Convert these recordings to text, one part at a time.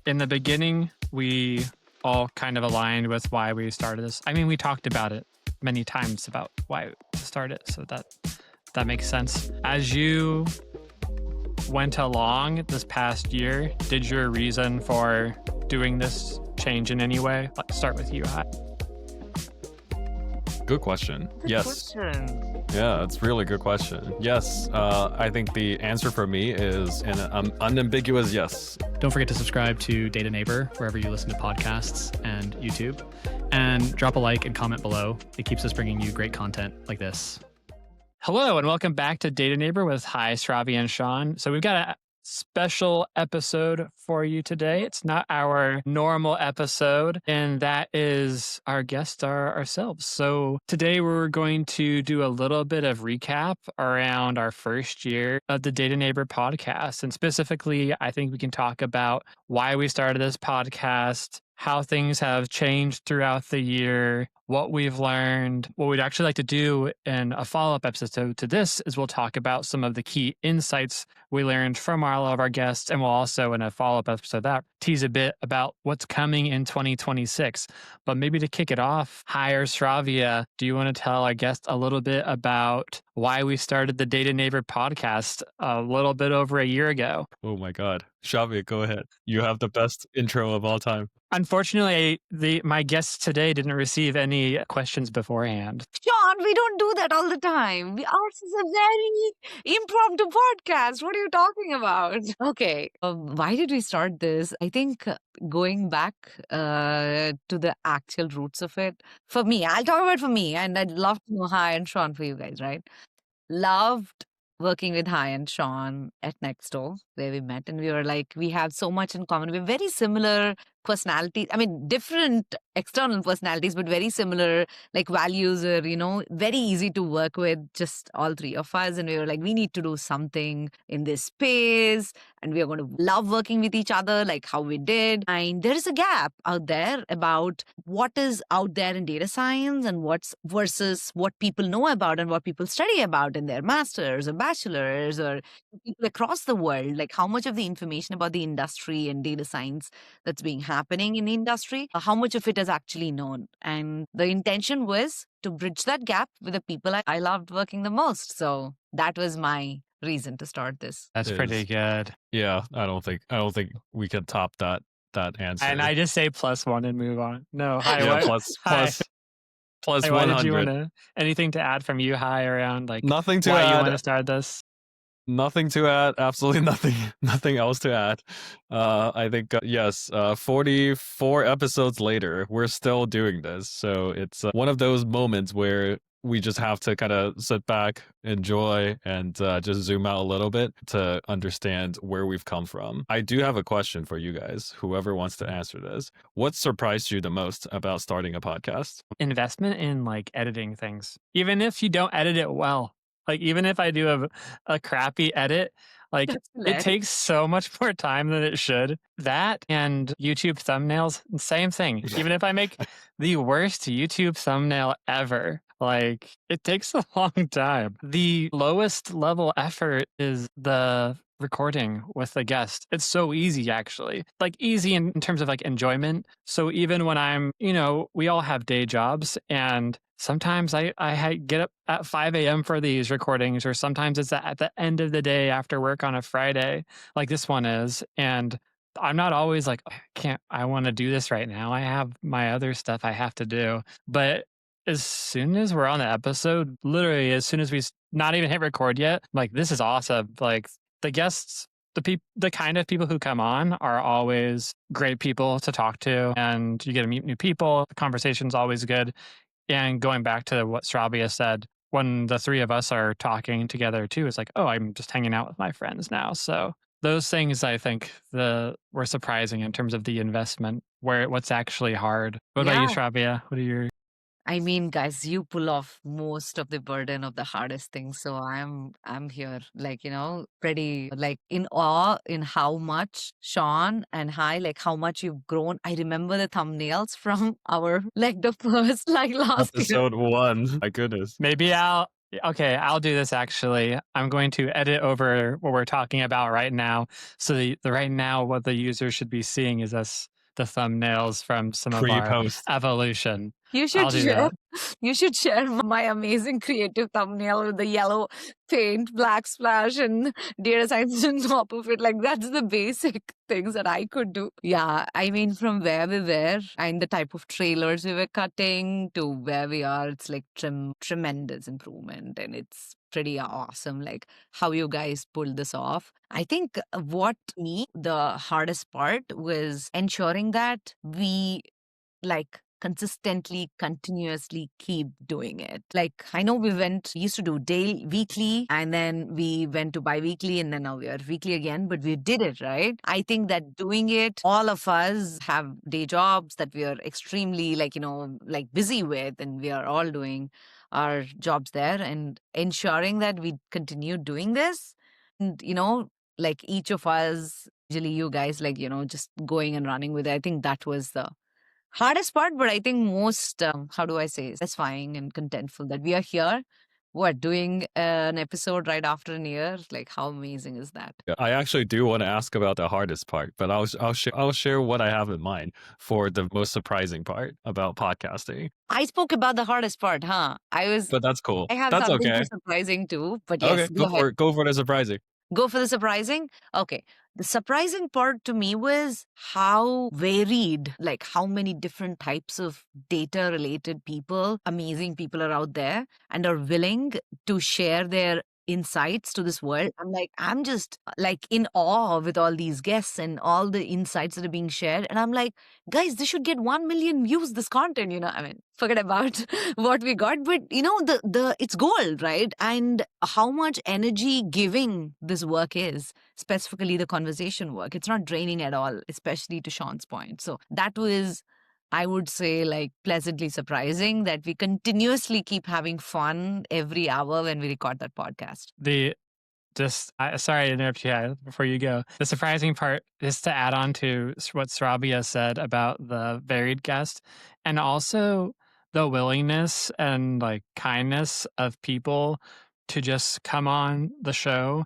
in the beginning, we all kind of aligned with why we started this. I mean, we talked about it many times about why to start it, so that makes sense. As you went along this past year, did your reason for doing this change in any way? Let's start with you, Hai. Good question. Yes. Yeah, it's a really good question. Yes, I think the answer for me is an unambiguous yes. Don't forget to subscribe to Data Neighbor wherever you listen to podcasts and YouTube. And drop a like and comment below. It keeps us bringing you great content like this. Hello, and welcome back to Data Neighbor with Hai, Shravi, and Sean. So we've got a special episode for you today. It's not our normal episode, and that is our guests are ourselves. So today we're going to do a little bit of recap around our first year of the Data Neighbor podcast. And specifically, I think we can talk about why we started this podcast, how things have changed throughout the year, what we've learned. What we'd actually like to do in a follow-up episode to this is we'll talk about some of the key insights we learned from all of our guests, and we'll also, in a follow-up episode, that tease a bit about what's coming in 2026. But maybe to kick it off, Hai or Shravia, do you want to tell our guests a little bit about why we started the Data Neighbor podcast a little bit over a year ago? Oh my God. Shravia, go ahead. You have the best intro of all time. Unfortunately, my guests today didn't receive any questions beforehand. Sean, we don't do that all the time. Ours is a very impromptu podcast. What are you talking about? Okay. Why did we start this? I think going back to the actual roots of it, for me, I'll talk about for me, and I'd love to know Hai and Sean for you guys, right? Loved working with Hai and Sean at Nextdoor, where we met, and we were like, we have so much in common. We're very similar personalities. I mean, different external personalities, but very similar, like values are, very easy to work with, just all three of us. And we were like, we need to do something in this space, and we are going to love working with each other, like how we did. And there is a gap out there about what is out there in data science and what's versus what people know about and what people study about in their masters or bachelors or people across the world, like how much of the information about the industry and data science that's being happening in the industry, how much of it is actually known. And the intention was to bridge that gap with the people I loved working the most. So that was my reason to start this. That's pretty good. Yeah, I don't think we can top that answer. And I just say +1 and move on. No, Hai, yeah, what? plus Hai, 100. Anything to add from you, Hai, around like Nothing to why add. you want to start this? Nothing to add. Absolutely nothing else to add. I think, yes, 44 episodes later, we're still doing this. So it's one of those moments where we just have to kind of sit back, enjoy, and just zoom out a little bit to understand where we've come from. I do have a question for you guys, whoever wants to answer this. What surprised you the most about starting a podcast? Investment in like editing things. Even if you don't edit it well. Like, even if I do a crappy edit, like it takes so much more time than it should. That and YouTube thumbnails, same thing. Even if I make the worst YouTube thumbnail ever, like it takes a long time. The lowest level effort is the recording with the guest. It's so easy, actually. Like easy in terms of like enjoyment. So even when I'm, we all have day jobs, and sometimes I get up at 5 a.m. for these recordings, or sometimes it's at the end of the day after work on a Friday, like this one is. And I'm not always like, I want to do this right now. I have my other stuff I have to do. But as soon as we're on the episode, literally as soon as we not even hit record yet, like this is awesome. Like the guests, the kind of people who come on are always great people to talk to, and you get to meet new people. The conversation's always good. And going back to what Shravia said, when the three of us are talking together too, it's like, oh, I'm just hanging out with my friends now. So those things, I think, were surprising in terms of the investment, what's actually hard. What about you, Shravia? What are your... I mean, guys, you pull off most of the burden of the hardest things. So I'm here, like, pretty like in awe in how much Sean and Hai, like how much you've grown. I remember the thumbnails from our, like the first, like last episode 1. My goodness. Maybe I'll Okay, I'll do this actually. I'm going to edit over what we're talking about right now. So the right now, what the user should be seeing is us, the thumbnails from some of our Pre-post. evolution. You I'll should do share. that. You should share my amazing creative thumbnail with the yellow paint, black splash, and data science on top of it. Like that's the basic things that I could do. Yeah, I mean, from where we were and the type of trailers we were cutting to where we are, it's like tremendous improvement, and it's pretty awesome. Like how you guys pulled this off. I think what me the hardest part was ensuring that we like consistently continuously keep doing it. Like I know used to do daily weekly, and then we went to bi-weekly, and then now we are weekly again, but we did it, right? I think that doing it, all of us have day jobs that we are extremely like busy with, and we are all doing our jobs there, and ensuring that we continue doing this, and like each of us, usually you guys, like just going and running with it. I think that was the hardest part, but I think most, how do I say, satisfying and contentful that we are here. What, doing an episode right after a year? Like, how amazing is that? Yeah, I actually do want to ask about the hardest part, but I'll share what I have in mind for the most surprising part about podcasting. I spoke about the hardest part, huh? But that's cool. I have That's something okay. too surprising too, but Okay, yes, go ahead. go for the surprising. Go for the surprising? Okay. The surprising part to me was how varied, like how many different types of data related people, amazing people are out there and are willing to share their insights to this world. I'm just like in awe with all these guests and all the insights that are being shared. And I'm like, guys, this should get 1 million views, this content, I mean, forget about what we got, but the it's gold, right? And how much energy giving this work is, specifically the conversation work. It's not draining at all, especially to Sean's point. So that was, I would say, like pleasantly surprising that we continuously keep having fun every hour when we record that podcast. Sorry to interrupt you before you go. The surprising part is to add on to what Srabia said about the varied guest, and also the willingness and like kindness of people to just come on the show.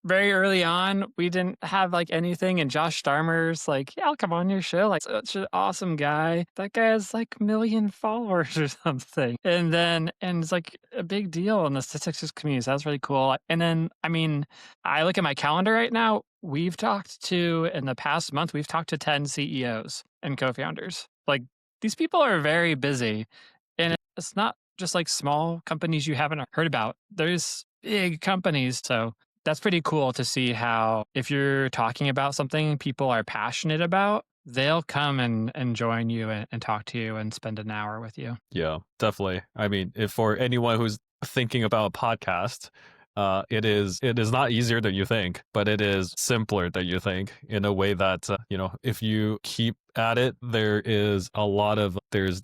Very early on, we didn't have like anything, and Josh Starmer's like, "Yeah, I'll come on your show." Like, such an awesome guy. That guy has like 1 million followers or something, and it's like a big deal in the statistics community. So that's really cool. And then, I mean, I look at my calendar right now. In the past month, we've talked to 10 CEOs and co-founders. Like, these people are very busy, and it's not just like small companies you haven't heard about. There's big companies, so that's pretty cool to see how if you're talking about something people are passionate about, they'll come and join you and talk to you and spend an hour with you. Yeah, definitely. I mean, if for anyone who's thinking about a podcast, it is not easier than you think, but it is simpler than you think in a way that if you keep at it, there is a lot of there's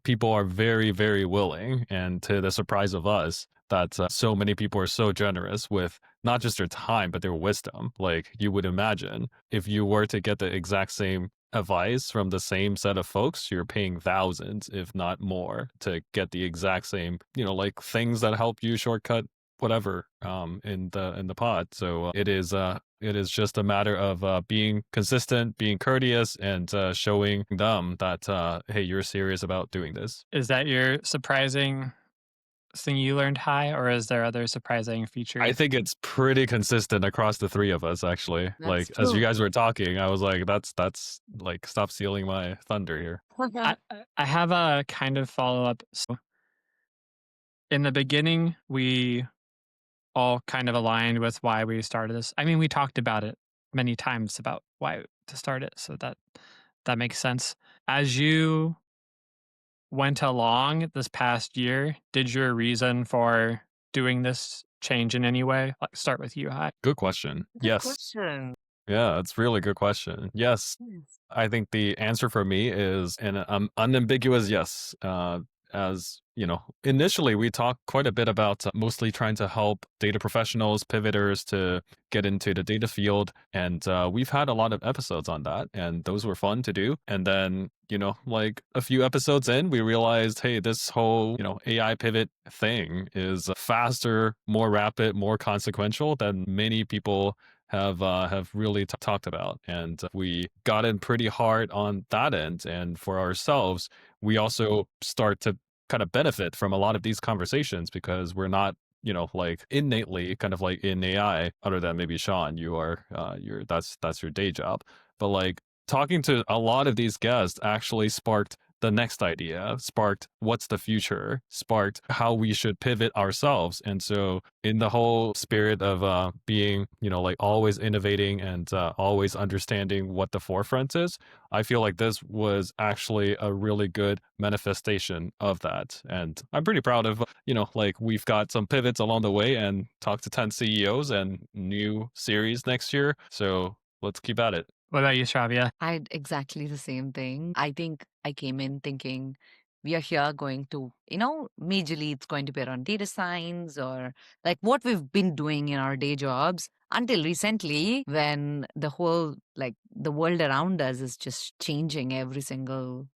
people are very, very willing, and to the surprise of us, that so many people are so generous with not just their time but their wisdom. Like, you would imagine if you were to get the exact same advice from the same set of folks, you're paying thousands, if not more, to get the exact same, like things that help you shortcut whatever in the pod. So it is just a matter of being consistent, being courteous, and showing them that hey, you're serious about doing this. Is that your surprising thing you learned, High, or is there other surprising features? I think it's pretty consistent across the three of us, actually. That's like, true. as you guys were talking, I was like, that's like, stop stealing my thunder here. I have a kind of follow up. So in the beginning, we all kind of aligned with why we started this. I mean, we talked about it many times about why to start it, so that makes sense. As you went along this past year, did your reason for doing this change in any way? Like, start with you, High. Good question. Good Yes. question. Yeah, it's really good question. Yes. Yes. I think the answer for me is an unambiguous yes. as initially we talked quite a bit about mostly trying to help data professionals, pivoters to get into the data field. And we've had a lot of episodes on that, and those were fun to do. And then, like a few episodes in, we realized, hey, this whole, AI pivot thing is faster, more rapid, more consequential than many people have really talked about, and we got in pretty hard on that end. And for ourselves, we also start to kind of benefit from a lot of these conversations because we're not like innately kind of like in AI, other than maybe Sean, you're that's your day job. But like talking to a lot of these guests actually sparked the next idea, sparked what's the future, sparked how we should pivot ourselves. And so in the whole spirit of being, like always innovating and always understanding what the forefront is, I feel like this was actually a really good manifestation of that. And I'm pretty proud of, like we've got some pivots along the way and talked to 10 CEOs and new series next year. So let's keep at it. What about you, Shravya? I had exactly the same thing. I think I came in thinking we are here going to, majorly it's going to be around data science or like what we've been doing in our day jobs until recently when the whole, like the world around us is just changing every single,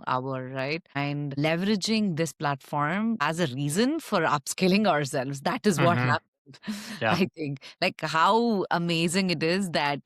hour, right? And leveraging this platform as a reason for upskilling ourselves. That is what Hmm. happened. Yeah. I think like how amazing it is that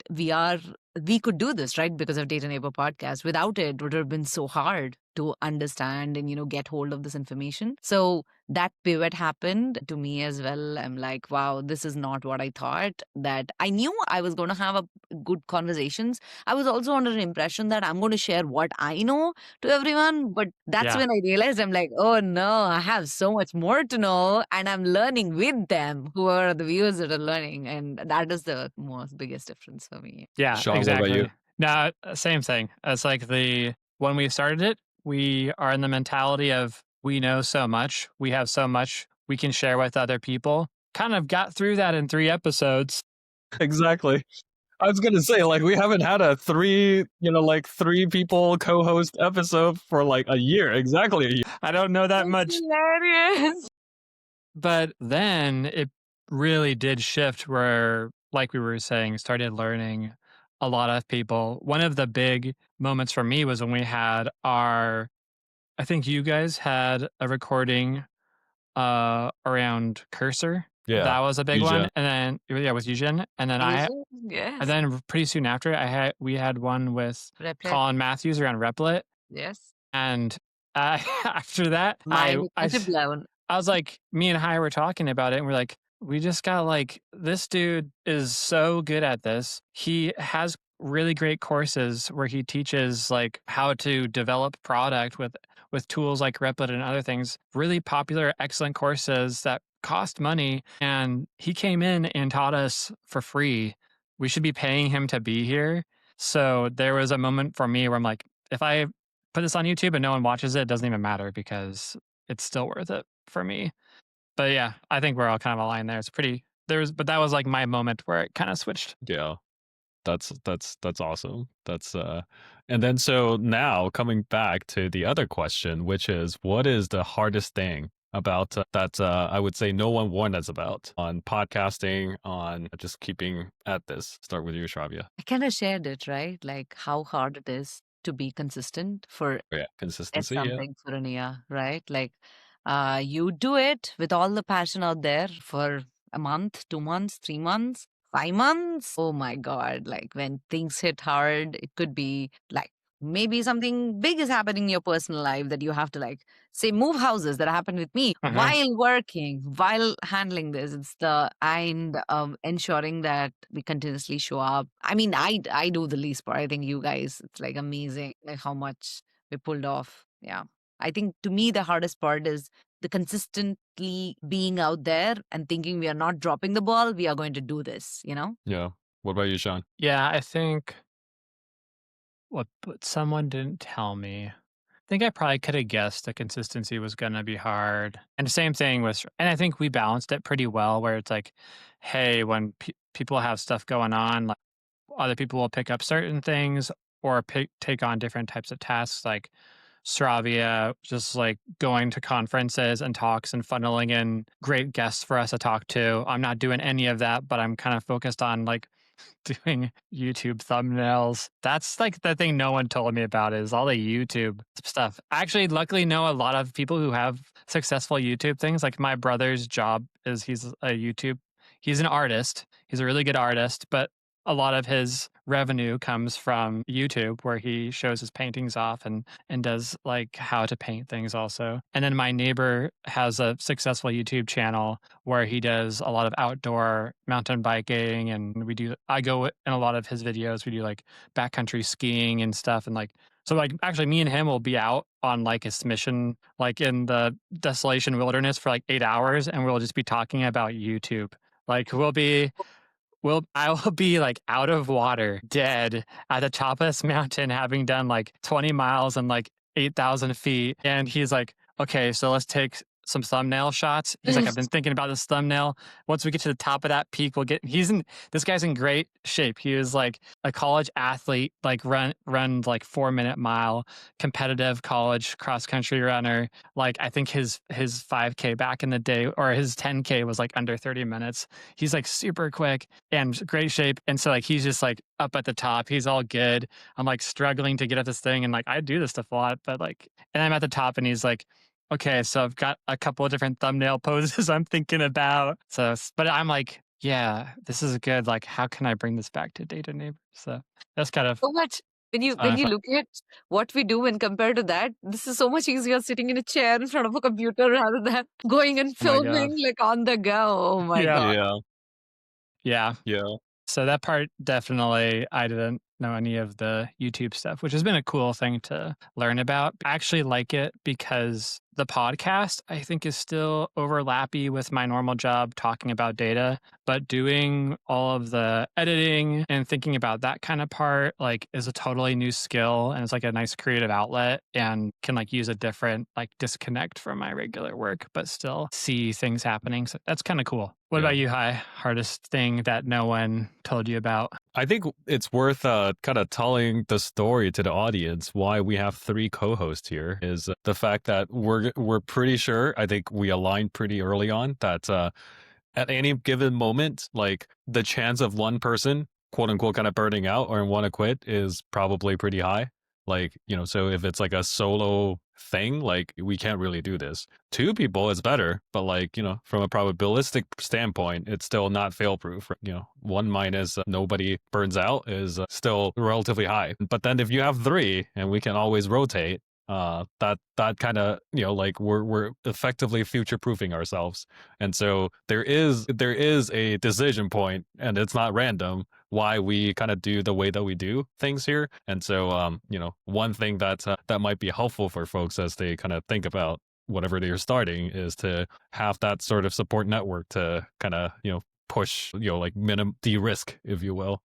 we could do this, right? Because of Data Neighbor podcast. Without it, it would have been so hard to understand and, get hold of this information. So that pivot happened to me as well. I'm like, wow, this is not what I thought. That I knew I was going to have a good conversations. I was also under the impression that I'm going to share what I know to everyone. But that's Yeah. when I realized I'm like, oh no, I have so much more to know. And I'm learning with them, who are the viewers that are learning. And that is the most biggest difference for me. Yeah, Sean, what about you? exactly. No, same thing. It's like when we started it, we are in the mentality of we know so much, we have so much we can share with other people. Kind of got through that in 3 episodes. Exactly. I was gonna say, like, we haven't had a three people co-host episode for like a year, exactly a year. I don't know that That's much. hilarious. But then it really did shift where, like we were saying, started learning a lot of people. One of the big moments for me was when we had I think you guys had a recording around cursor. Yeah, That was a big one. Yuja. And then, yeah, with Eugen. And then Asian? and Yes. then pretty soon after we had one with Replet? Colin Matthews around Replit. Yes. And after that, My definitive level. I was like, me and Hai were talking about it, and we're like, we just got like, this dude is so good at this. He has really great courses where he teaches like how to develop product with tools like Replit and other things. Really popular, excellent courses that cost money. And he came in and taught us for free. We should be paying him to be here. So there was a moment for me where I'm like, if I put this on YouTube and no one watches it, it doesn't even matter because it's still worth it for me. But yeah, I think we're all kind of aligned there. But that was like my moment where it kind of switched. Yeah, that's awesome. And then so now coming back to the other question, which is, what is the hardest thing about that I would say no one warned us about on podcasting, on just keeping at this? Start with you, Shravya. I kind of shared it, right? Like how hard it is to be consistent for Yeah, at consistency. Yeah, something for an year, right? Like you do it with all the passion out there for a month, 2 months, 3 months, 5 months. Oh my God. Like when things hit hard, it could be like maybe something big is happening in your personal life that you have to like say move houses that happened with me Uh-huh. while working, while handling this. It's the and ensuring that we continuously show up. I mean, I do the least part. I think you guys, it's like amazing like how much we pulled off. Yeah. I think to me, the hardest part is the consistently being out there and thinking we are not dropping the ball. We are going to do this, yeah. What about you, Sean? Yeah, I think but someone didn't tell me. I think I probably could have guessed the consistency was going to be hard. And the same thing and I think we balanced it pretty well where it's like, hey, when people have stuff going on, like other people will pick up certain things or take on different types of tasks. Like Stravia, just like going to conferences and talks and funneling in great guests for us to talk to. I'm not doing any of that, but I'm kind of focused on like doing YouTube thumbnails. That's like the thing no one told me about is all the YouTube stuff. I actually luckily know a lot of people who have successful YouTube things. Like my brother's job is he's an artist. He's a really good artist, but a lot of his revenue comes from YouTube where he shows his paintings off and does like how to paint things also. And then my neighbor has a successful YouTube channel where he does a lot of outdoor mountain biking and I go in a lot of his videos. We do like backcountry skiing and stuff and like so like actually me and him will be out on like his mission like in the desolation wilderness for like 8 hours and we'll just be talking about YouTube. Like I will be like out of water, dead at the top of this mountain, having done like 20 miles and like 8,000 feet. And he's like, okay, so let's take some thumbnail shots. He's like, I've been thinking about this thumbnail. Once we get to the top of that peak, this guy's in great shape. He was like a college athlete, like run like 4-minute mile, competitive college cross country runner. Like I think his 5K back in the day or his 10K was like under 30 minutes. He's like super quick and great shape. And so like he's just like up at the top. He's all good. I'm like struggling to get up this thing and like I do this stuff a lot, but like and I'm at the top and he's like, okay, so I've got a couple of different thumbnail poses I'm thinking about. So but I'm like, yeah, this is good. Like how can I bring this back to Data Neighbor? So that's kind of So much when fun. you look at what we do and compare to that, this is so much easier sitting in a chair in front of a computer rather than going and Oh my God. filming like on the go. Oh my Yeah. god. Yeah. Yeah. Yeah. So that part definitely, I didn't know any of the YouTube stuff, which has been a cool thing to learn about. I actually like it because the podcast, I think, is still overlappy with my normal job talking about data, but doing all of the editing and thinking about that kind of part, like, is a totally new skill and it's like a nice creative outlet and can like use a different, like, disconnect from my regular work, but still see things happening. So that's kind of cool. What Yeah. about you, Hi? Hardest thing that no one told you about? I think it's worth kind of telling the story to the audience why we have 3 co-hosts here is the fact that we're pretty sure, I think we aligned pretty early on that at any given moment, like the chance of one person, quote unquote, kind of burning out or want to quit is probably pretty high. Like, so if it's like a solo thing, like we can't really do this. 2 people is better, but like, from a probabilistic standpoint, it's still not fail proof. 1 minus nobody burns out is still relatively high. But then if you have 3 and we can always rotate, that kind of like we're effectively future proofing ourselves. And so there is a decision point and it's not random why we kind of do the way that we do things here. And so one thing that might be helpful for folks as they kind of think about whatever they're starting is to have that sort of support network to kind of push like de-risk, if you will.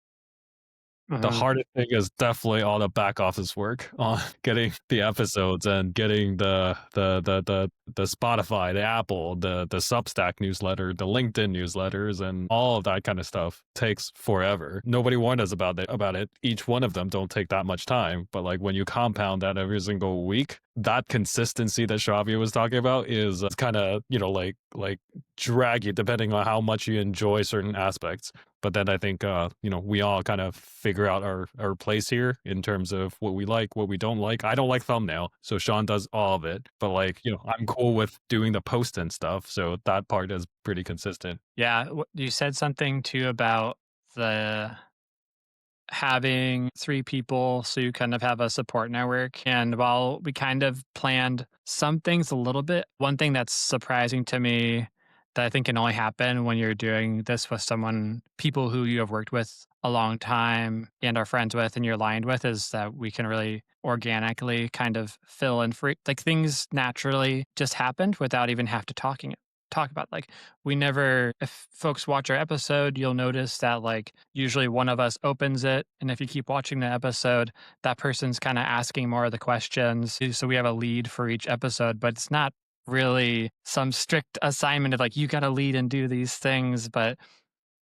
The hardest thing is definitely all the back office work on getting the episodes and getting the Spotify, the Apple, the Substack newsletter, the LinkedIn newsletters, and all of that kind of stuff takes forever. Nobody warned us about it. Each one of them don't take that much time, but like when you compound that every single week, that consistency that Shravya was talking about is kind of like draggy depending on how much you enjoy certain aspects. But then I think, we all kind of figure out our place here in terms of what we like, what we don't like. I don't like thumbnail, so Sean does all of it. But like, I'm cool with doing the post and stuff. So that part is pretty consistent. Yeah. You said something too about the having 3 people so you kind of have a support network. And while we kind of planned some things a little bit, one thing that's surprising to me that I think can only happen when you're doing this with people who you have worked with a long time and are friends with and you're aligned with is that we can really organically kind of fill in free, like things naturally just happened without even have to talk about like if folks watch our episode, you'll notice that like usually one of us opens it. And if you keep watching the episode, that person's kind of asking more of the questions. So we have a lead for each episode, but it's not really some strict assignment of like, you got to lead and do these things. But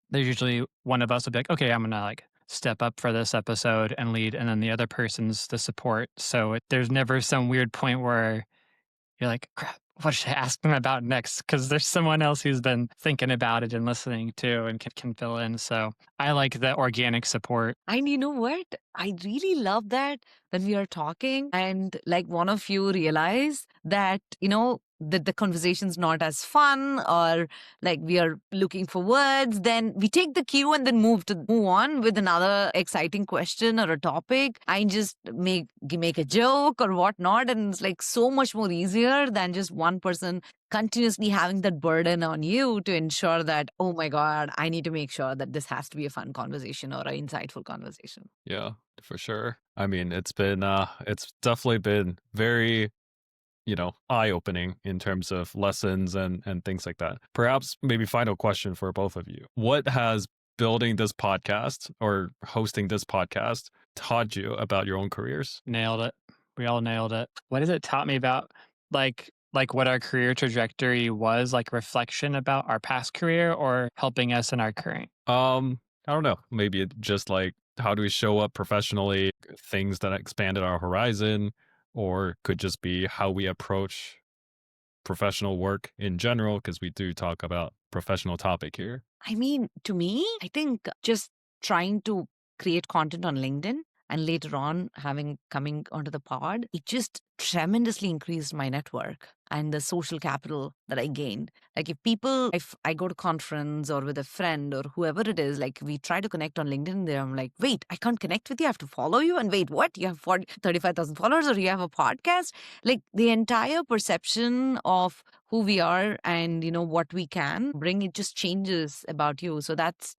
there's usually one of us will be like, okay, I'm going to like step up for this episode and lead, and then the other person's the support. So there's never some weird point where you're like, crap, what should I ask them about next? Because there's someone else who's been thinking about it and listening too and can fill in. So I like the organic support. And you know what? I really love that when we are talking and like one of you realize that, that the conversation's not as fun or like we are looking for words, then we take the cue and then move on with another exciting question or a topic and just make a joke or whatnot. And it's like so much more easier than just one person continuously having that burden on you to ensure that, oh my God, I need to make sure that this has to be a fun conversation or an insightful conversation. Yeah, for sure. I mean, it's definitely been very, eye-opening in terms of lessons and things like that. Perhaps maybe final question for both of you. What has building this podcast or hosting this podcast taught you about your own careers? Nailed it. We all nailed it. What has it taught me about like what our career trajectory was, like reflection about our past career or helping us in our current? I don't know. Maybe it just like how do we show up professionally, things that expanded our horizon, or could just be how we approach professional work in general, because we do talk about professional topic here. I mean, to me, I think just trying to create content on LinkedIn and later on coming onto the pod, it just tremendously increased my network and the social capital that I gained. Like if I go to conference or with a friend or whoever it is, like we try to connect on LinkedIn, there I'm like, wait, I can't connect with you. I have to follow you. And wait, what? You have 35,000 followers or you have a podcast? Like the entire perception of who we are and what we can bring, it just changes about you. So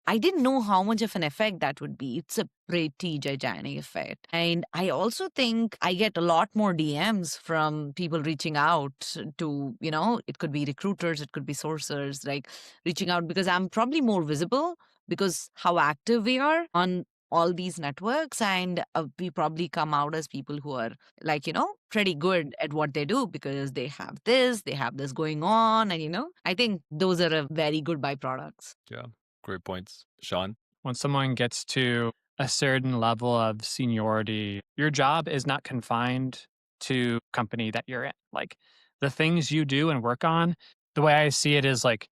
I didn't know how much of an effect that would be. It's a pretty gigantic effect. And I also think I get a lot more DMs from people reaching out to, it could be recruiters, it could be sourcers, like reaching out because I'm probably more visible because how active we are on all these networks, and we probably come out as people who are like pretty good at what they do because they have this going on, and I think those are a very good byproducts. Yeah, great points. Sean? When someone gets to a certain level of seniority, your job is not confined to company that you're in. Like the things you do and work on, the way I see it is like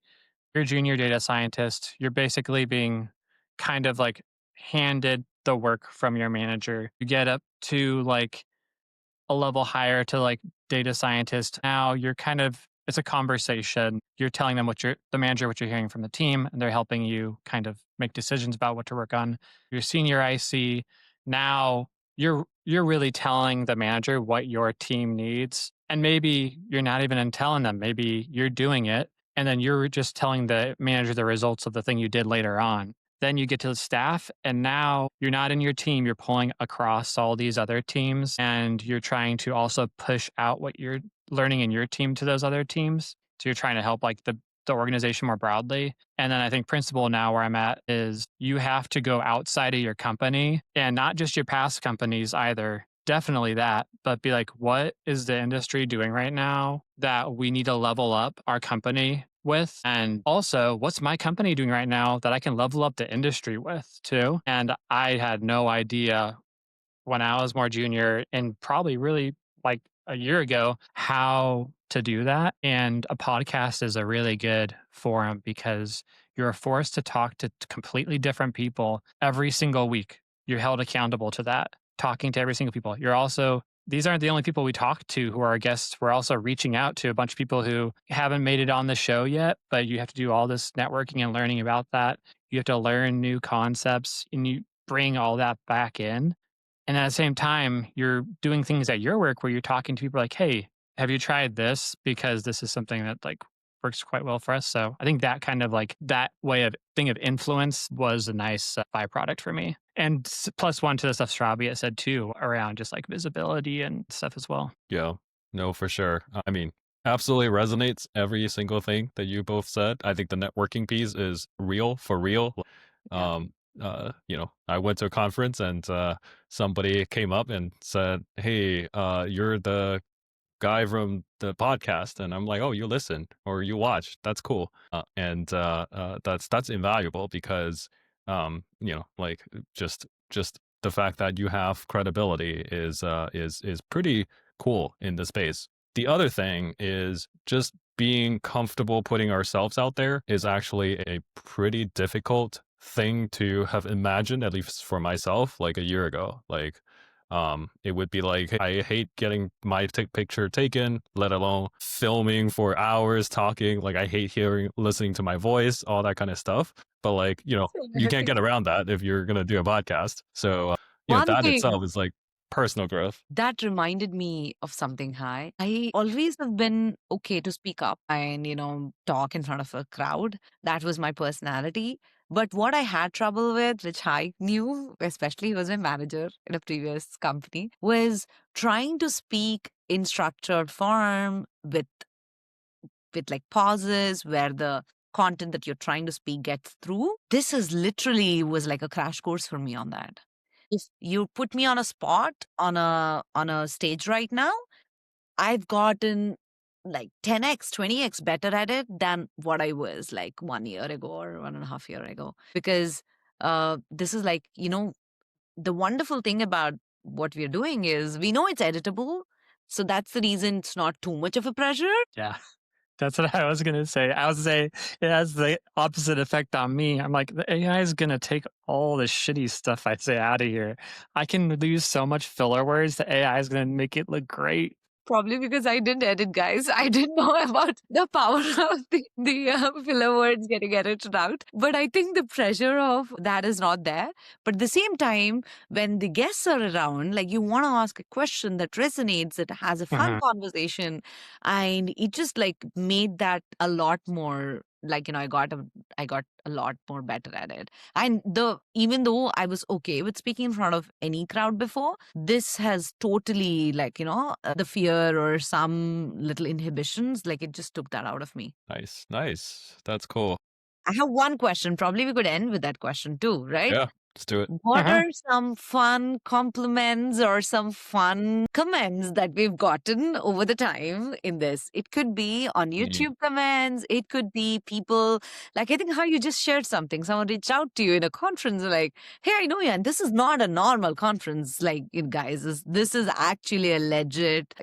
you're a junior data scientist, you're basically being kind of like handed the work from your manager. You get up to like a level higher to like data scientist. Now you're kind of it's a conversation. You're telling them the manager what you're hearing from the team, and they're helping you kind of make decisions about what to work on. Your senior IC, now you're really telling the manager what your team needs. And maybe you're not even telling them, maybe you're doing it. And then you're just telling the manager the results of the thing you did later on. Then you get to the staff, and now you're not in your team. You're pulling across all these other teams, and you're trying to also push out what you're learning in your team to those other teams. So you're trying to help like the organization more broadly. And then I think principal now where I'm at is you have to go outside of your company and not just your past companies either. Definitely that, but be like, what is the industry doing right now that we need to level up our company with? And also, what's my company doing right now that I can level up the industry with too? And I had no idea when I was more junior and probably really like a year ago how to do that. And a podcast is a really good forum because you're forced to talk to completely different people every single week. You're held accountable to that, talking to every single people. These aren't the only people we talk to who are our guests. We're also reaching out to a bunch of people who haven't made it on the show yet, but you have to do all this networking and learning about that. You have to learn new concepts and you bring all that back in. And at the same time, you're doing things at your work where you're talking to people like, hey, have you tried this? Because this is something that like works quite well for us. So I think that kind of like that way of thing of influence was a nice byproduct for me. And plus one to the stuff Shrabi had said too, around just like visibility and stuff as well. Yeah, no, for sure. I mean, absolutely resonates every single thing that you both said. I think the networking piece is real for real. Yeah. I went to a conference and somebody came up and said, hey, you're the guy from the podcast, and I'm like, oh, you listen or you watch, that's cool. And that's invaluable because Like just the fact that you have credibility is pretty cool in the space. The other thing is just being comfortable putting ourselves out there is actually a pretty difficult thing to have imagined, at least for myself, like a year ago. Like, it would be like, I hate getting my picture taken, let alone filming for hours talking. Like, I hate listening to my voice, all that kind of stuff. But like, you can't get around that if you're gonna do a podcast. So, One that thing itself is like personal growth. that reminded me of something high. I always have been okay to speak up and, talk in front of a crowd. That was my personality. But what I had trouble with, which I knew, especially was my manager in a previous company, was trying to speak in structured form with like pauses where the content that you're trying to speak gets through. This is literally was like a crash course for me on that. If you put me on a spot on a stage right now, I've gotten like 10x, 20x better at it than what I was like 1 year ago or 1.5 year ago. Because this is like, the wonderful thing about what we're doing is we know it's editable. So that's the reason it's not too much of a pressure. Yeah. That's what I was gonna say. I was say it has the opposite effect on me. I'm like, the AI is gonna take all the shitty stuff I say out of here. I can lose so much filler words. The AI is gonna make it look great. Probably because I didn't edit, guys. I didn't know about the power of the filler words getting edited out. But I think the pressure of that is not there. But at the same time, when the guests are around, like you want to ask a question that resonates, that has a fun Mhm. conversation, and it just like made that a lot more. Like I got a lot more better at it. And even though I was okay with speaking in front of any crowd before, this has totally like, the fear or some little inhibitions, like it just took that out of me. Nice, nice. That's cool. I have one question. Probably we could end with that question too, right? Yeah, let's do it. What Uh-huh. are some fun compliments or some fun comments that we've gotten over the time in this? It could be on Mm, YouTube comments. It could be people like, I think how you just shared something. Someone reached out to you in a conference like, hey, I know you. And this is not a normal conference. Like, guys, this is actually a legit,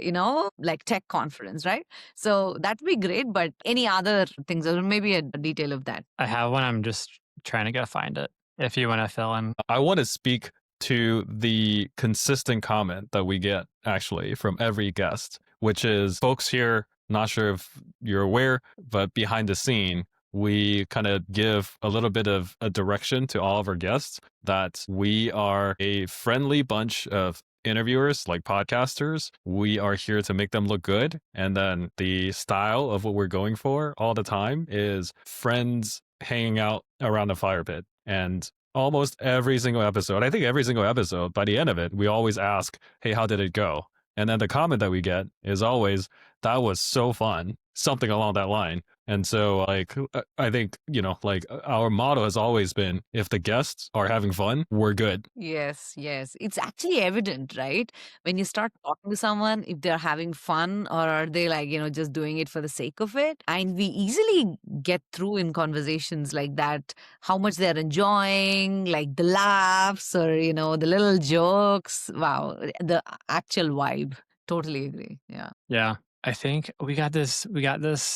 like tech conference, right? So that'd be great. But any other things or maybe a detail of that? I have one. I'm just trying to go find it. If you want to fill in. I want to speak to the consistent comment that we get actually from every guest, which is folks here, not sure if you're aware, but behind the scene, we kind of give a little bit of a direction to all of our guests that we are a friendly bunch of interviewers, like podcasters. We are here to make them look good. And then the style of what we're going for all the time is friends hanging out around the fire pit. And almost every single episode, I think every single episode, by the end of it, we always ask, hey, how did it go? And then the comment that we get is always, that was so fun, something along that line. And so, like, I think, like our motto has always been if the guests are having fun, we're good. Yes, yes. It's actually evident, right? When you start talking to someone, if they're having fun or are they like, just doing it for the sake of it. And we easily get through in conversations like that, how much they're enjoying, like the laughs or, the little jokes. Wow. The actual vibe. Totally agree. Yeah. Yeah. I think we got this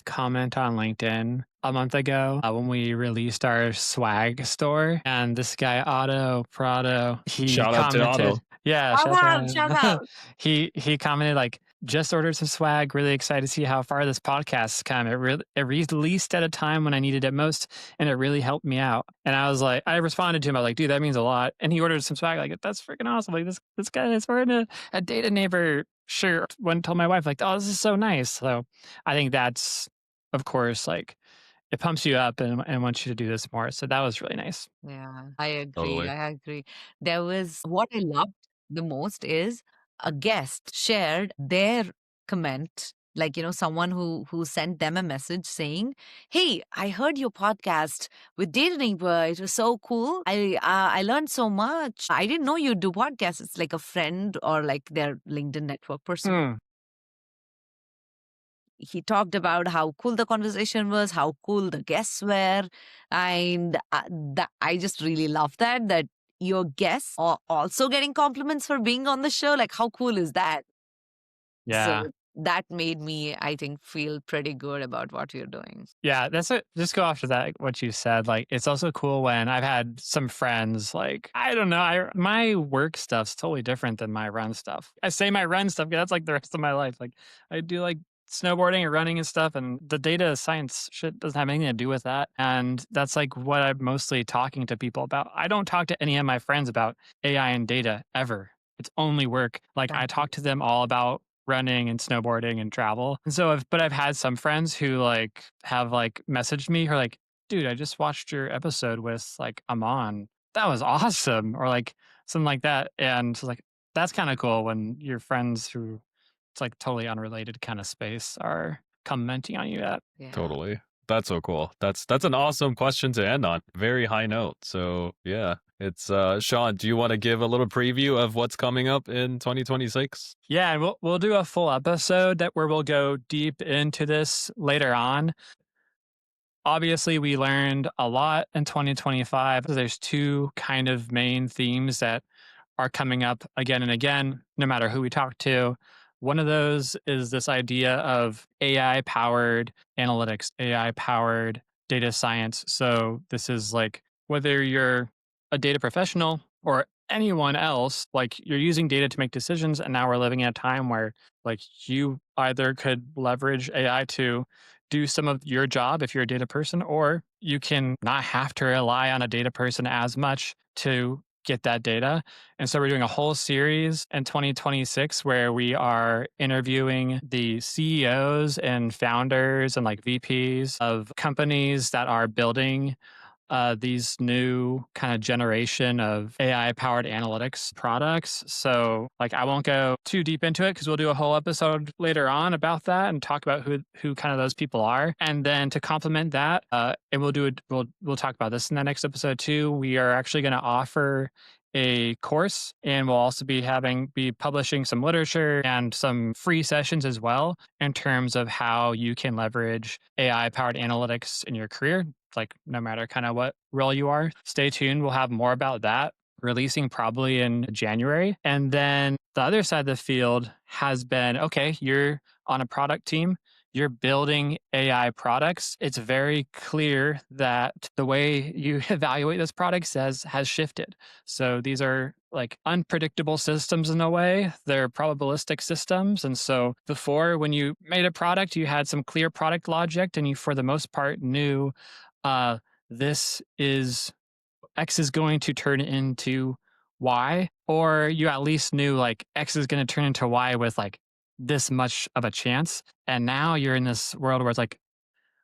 comment on LinkedIn a month ago when we released our swag store, and this guy Otto Prado, he Shout out to commented, Otto. yeah, Shout shout out, shout out. out. He commented like, just ordered some swag, really excited to see how far this podcast's come. It released at a time when I needed it most, and it really helped me out. And I was like, I responded to him, I was like, dude, that means a lot. And he ordered some swag, like, that's freaking awesome. Like this guy is ordering a data neighbor shirt. Went and told my wife, like, oh, this is so nice. So I think that's, of course, like, it pumps you up and wants you to do this more. So that was really nice. Yeah, I agree. Totally. I agree. There was what I loved the most is a guest shared their comment, like someone who sent them a message saying, "Hey, I heard your podcast with Data Neighbor. It was so cool. I learned so much. I didn't know you do podcasts." It's like a friend or like their LinkedIn network person. Hmm. he talked about how cool the conversation was, how cool the guests were. And I just really love that your guests are also getting compliments for being on the show. Like, how cool is that? Yeah. So that made me, I think, feel pretty good about what we're doing. Yeah, that's it. Just go after that, what you said. Like, it's also cool when I've had some friends, like, I don't know, my work stuff's totally different than my run stuff. I say my run stuff, 'cause that's like the rest of my life. Like, I do like snowboarding and running and stuff, and the data science shit doesn't have anything to do with that. And that's like what I'm mostly talking to people about. I don't talk to any of my friends about AI and data ever. It's only work. Like, I talk to them all about running and snowboarding and travel. And so I've had some friends who like have like messaged me who are like, dude, I just watched your episode with like Aman. That was awesome. Or like something like that. And so like that's kind of cool when your friends who it's like totally unrelated kind of space are commenting on you at. Yeah. Totally. That's so cool. That's an awesome question to end on. Very high note. So yeah. It's Sean, do you want to give a little preview of what's coming up in 2026? Yeah, and we'll do a full episode where we'll go deep into this later on. Obviously, we learned a lot in 2025. There's two kind of main themes that are coming up again and again, no matter who we talk to. One of those is this idea of AI powered analytics, AI powered data science. So, this is like whether you're a data professional or anyone else, like you're using data to make decisions. And now we're living in a time where like you either could leverage AI to do some of your job if you're a data person, or you can not have to rely on a data person as much to get that data. And so we're doing a whole series in 2026 where we are interviewing the CEOs and founders and like VPs of companies that are building these new kind of generation of AI powered analytics products. So, like, I won't go too deep into it because we'll do a whole episode later on about that and talk about who kind of those people are. And then to complement that, and we'll talk about this in the next episode too. We are actually going to offer a course, and we'll also be publishing some literature and some free sessions as well in terms of how you can leverage AI powered analytics in your career, like no matter kind of what role you are. Stay tuned. We'll have more about that releasing probably in January. And then the other side of the field has been, okay, you're on a product team, you're building AI products. It's very clear that the way you evaluate those products has shifted. So these are like unpredictable systems in a way. They're probabilistic systems. And so before, when you made a product, you had some clear product logic and you, for the most part, knew this is X is going to turn into Y, or you at least knew like X is going to turn into Y with like this much of a chance. And now you're in this world where it's like,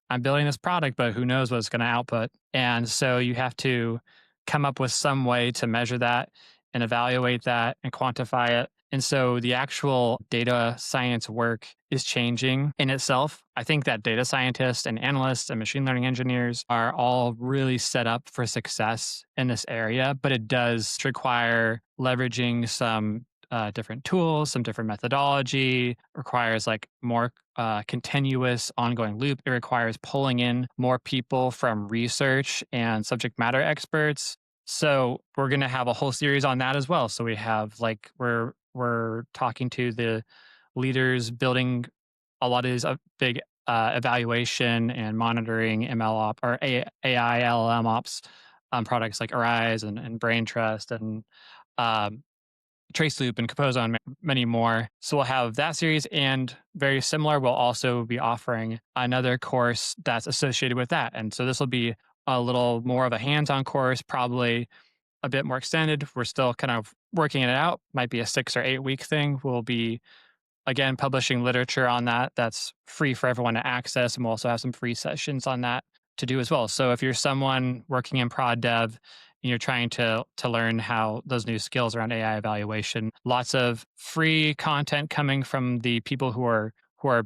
I'm building this product, but who knows what it's going to output. And so you have to come up with some way to measure that and evaluate that and quantify it. And so the actual data science work is changing in itself. I think that data scientists and analysts and machine learning engineers are all really set up for success in this area, but it does require leveraging some different tools, some different methodology, requires like more continuous ongoing loop. It requires pulling in more people from research and subject matter experts. So we're going to have a whole series on that as well. So we have like we're talking to the leaders building a lot of these big evaluation and monitoring AI LLM ops products like Arise and Brain Trust and um, Traceloop and Composo and many more. So we'll have that series, and very similar, we'll also be offering another course that's associated with that. And so this will be a little more of a hands-on course, probably a bit more extended. We're still kind of working it out. Might be a 6 or 8 week thing. We'll be again publishing literature on that that's free for everyone to access, and we'll also have some free sessions on that to do as well. So if you're someone working in prod dev and you're trying to learn how those new skills around AI evaluation, lots of free content coming from the people who are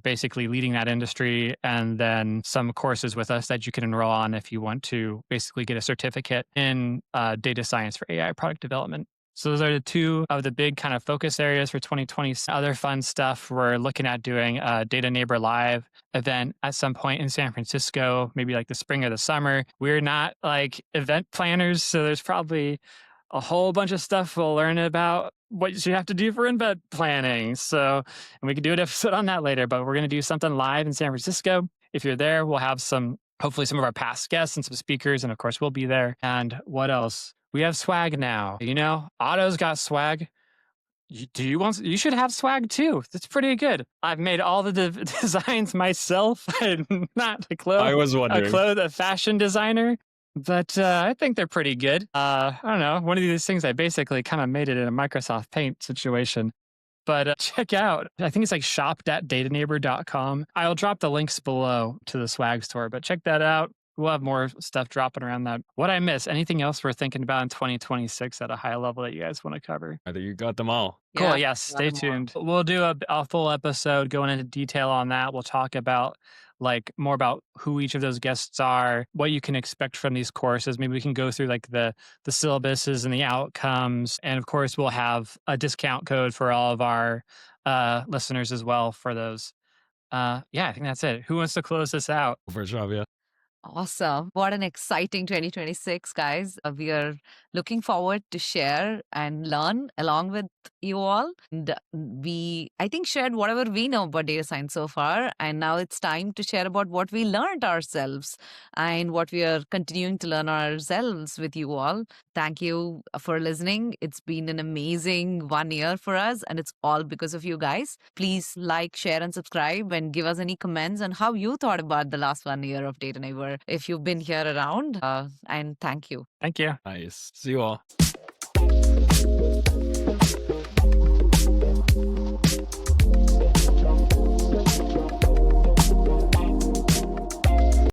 basically leading that industry, and then some courses with us that you can enroll on if you want to basically get a certificate in data science for AI product development. So those are the two of the big kind of focus areas for 2020. Other fun stuff, we're looking at doing a Data Neighbor Live event at some point in San Francisco, maybe like the spring or the summer. We're not like event planners, so there's probably a whole bunch of stuff we'll learn about what you have to do for event planning. So, and we can do an episode on that later, but we're going to do something live in San Francisco. If you're there, we'll have hopefully some of our past guests and some speakers. And of course, we'll be there. And what else? We have swag now. Otto's got swag. You should have swag too. That's pretty good. I've made all the designs myself. I'm not I was wondering. a fashion designer, but I think they're pretty good. I don't know. One of these things, I basically kind of made it in a Microsoft Paint situation. But check out, I think it's like shop.dataneighbor.com. I'll drop the links below to the swag store, but check that out. We'll have more stuff dropping around that. What I miss? Anything else we're thinking about in 2026 at a high level that you guys want to cover? I think you got them all. Cool. Yes. Stay tuned. We'll do a full episode going into detail on that. We'll talk about more about who each of those guests are, what you can expect from these courses. Maybe we can go through the syllabuses and the outcomes. And of course, we'll have a discount code for all of our listeners as well for those. I think that's it. Who wants to close this out? For sure, Awesome. What an exciting 2026, guys. We are looking forward to share and learn along with you all. And we, I think, shared whatever we know about data science so far. And now it's time to share about what we learned ourselves and what we are continuing to learn ourselves with you all. Thank you for listening. It's been an amazing 1 year for us, and it's all because of you guys. Please like, share, and subscribe, and give us any comments on how you thought about the last 1 year of Data Neighbor if you've been here around. And thank you. Thank you. Nice. See you all.